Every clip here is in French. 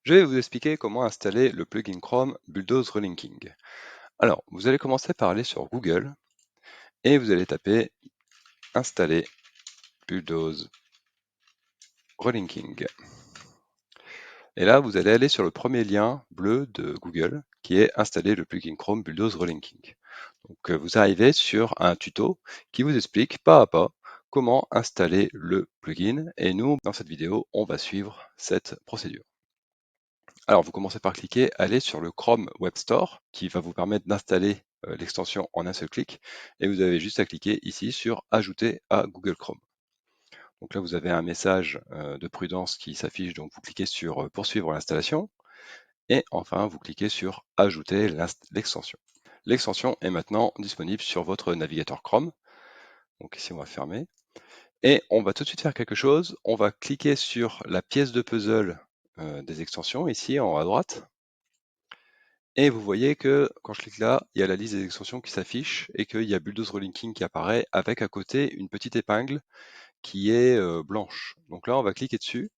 Je vais vous expliquer comment installer le plugin Chrome Bulldoze Relinking. Alors, vous allez commencer par aller sur Google et vous allez taper installer Bulldoze Relinking. Et là, vous allez aller sur le premier lien bleu de Google qui est installer le plugin Chrome Bulldoze Relinking. Donc, vous arrivez sur un tuto qui vous explique pas à pas comment installer le plugin et nous, dans cette vidéo, on va suivre cette procédure. Alors, vous commencez par cliquer, aller sur le Chrome Web Store qui va vous permettre d'installer l'extension en un seul clic. Et vous avez juste à cliquer ici sur Ajouter à Google Chrome. Donc là, vous avez un message de prudence qui s'affiche. Donc, vous cliquez sur Poursuivre l'installation. Et enfin, vous cliquez sur Ajouter l'extension. L'extension est maintenant disponible sur votre navigateur Chrome. Donc ici, on va fermer. Et on va tout de suite faire quelque chose. On va cliquer sur la pièce de puzzle des extensions, ici en haut à droite. Et vous voyez que quand je clique là, il y a la liste des extensions qui s'affiche et qu'il y a Bulldoze Relinking qui apparaît avec à côté une petite épingle qui est blanche. Donc là, on va cliquer dessus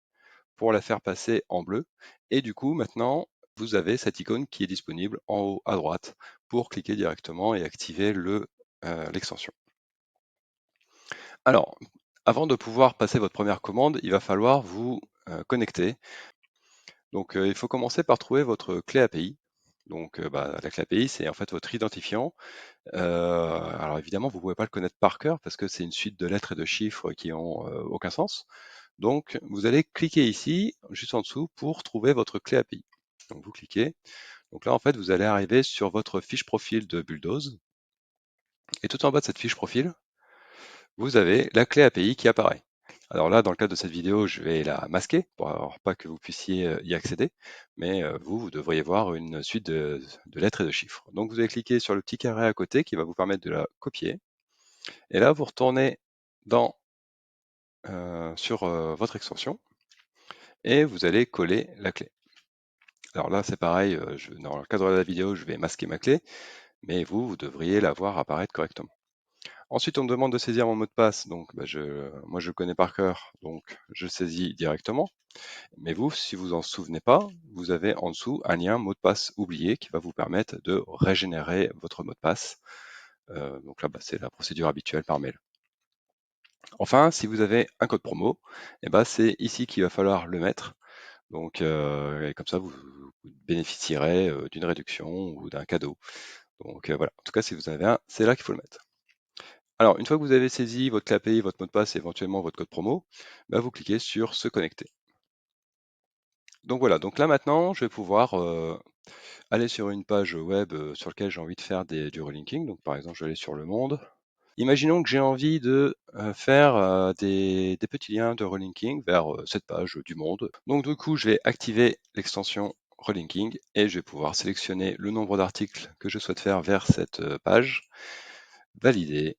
pour la faire passer en bleu. Et du coup, maintenant, vous avez cette icône qui est disponible en haut à droite pour cliquer directement et activer l'extension. Alors, avant de pouvoir passer votre première commande, il va falloir vous connecter. Donc, il faut commencer par trouver votre clé API. Donc, la clé API, c'est en fait votre identifiant. Alors évidemment, vous ne pouvez pas le connaître par cœur parce que c'est une suite de lettres et de chiffres qui ont aucun sens. Donc, vous allez cliquer ici, juste en dessous, pour trouver votre clé API. Donc, vous cliquez. Donc là, en fait, vous allez arriver sur votre fiche profil de Bulldoze. Et tout en bas de cette fiche profil, vous avez la clé API qui apparaît. Alors là, dans le cadre de cette vidéo, je vais la masquer pour pas que vous puissiez y accéder, mais vous devriez voir une suite de lettres et de chiffres. Donc vous allez cliquer sur le petit carré à côté qui va vous permettre de la copier. Et là, vous retournez sur votre extension et vous allez coller la clé. Alors là, c'est pareil, dans le cadre de la vidéo, je vais masquer ma clé, mais vous devriez la voir apparaître correctement. Ensuite, on me demande de saisir mon mot de passe, donc moi je le connais par cœur, donc je saisis directement. Mais vous, si vous en souvenez pas, vous avez en dessous un lien mot de passe oublié qui va vous permettre de régénérer votre mot de passe. Donc là, c'est la procédure habituelle par mail. Enfin, si vous avez un code promo, c'est ici qu'il va falloir le mettre. Donc, et comme ça, vous bénéficierez d'une réduction ou d'un cadeau. Donc voilà, en tout cas, si vous en avez un, c'est là qu'il faut le mettre. Alors, une fois que vous avez saisi votre clé API, votre mot de passe et éventuellement votre code promo, vous cliquez sur Se connecter. Donc voilà, donc là maintenant, je vais pouvoir aller sur une page web sur laquelle j'ai envie de faire du relinking. Donc par exemple, je vais aller sur Le Monde. Imaginons que j'ai envie de faire des petits liens de relinking vers cette page du Monde. Donc du coup, je vais activer l'extension relinking et je vais pouvoir sélectionner le nombre d'articles que je souhaite faire vers cette page, valider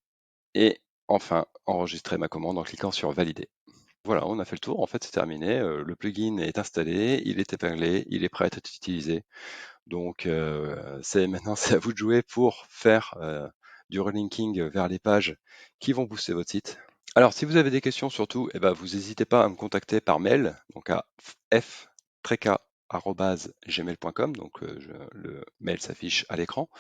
et enfin enregistrer ma commande en cliquant sur valider. Voilà, on a fait le tour, en fait c'est terminé, le plugin est installé, il est épinglé, il est prêt à être utilisé. Donc maintenant c'est à vous de jouer pour faire du relinking vers les pages qui vont booster votre site. Alors si vous avez des questions surtout, vous n'hésitez pas à me contacter par mail, donc à f-treka@gmail.com, donc le mail s'affiche à l'écran.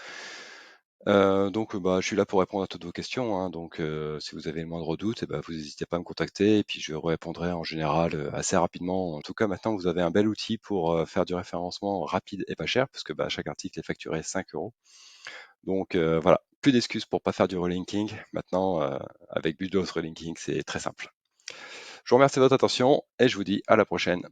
Je suis là pour répondre à toutes vos questions, hein, donc si vous avez le moindre doute, vous n'hésitez pas à me contacter et puis je répondrai en général assez rapidement. En tout cas, maintenant vous avez un bel outil pour faire du référencement rapide et pas cher, parce que chaque article est facturé 5 euros. Donc voilà, plus d'excuses pour pas faire du relinking. Maintenant, avec Bulldoze Relinking, c'est très simple. Je vous remercie de votre attention et je vous dis à la prochaine.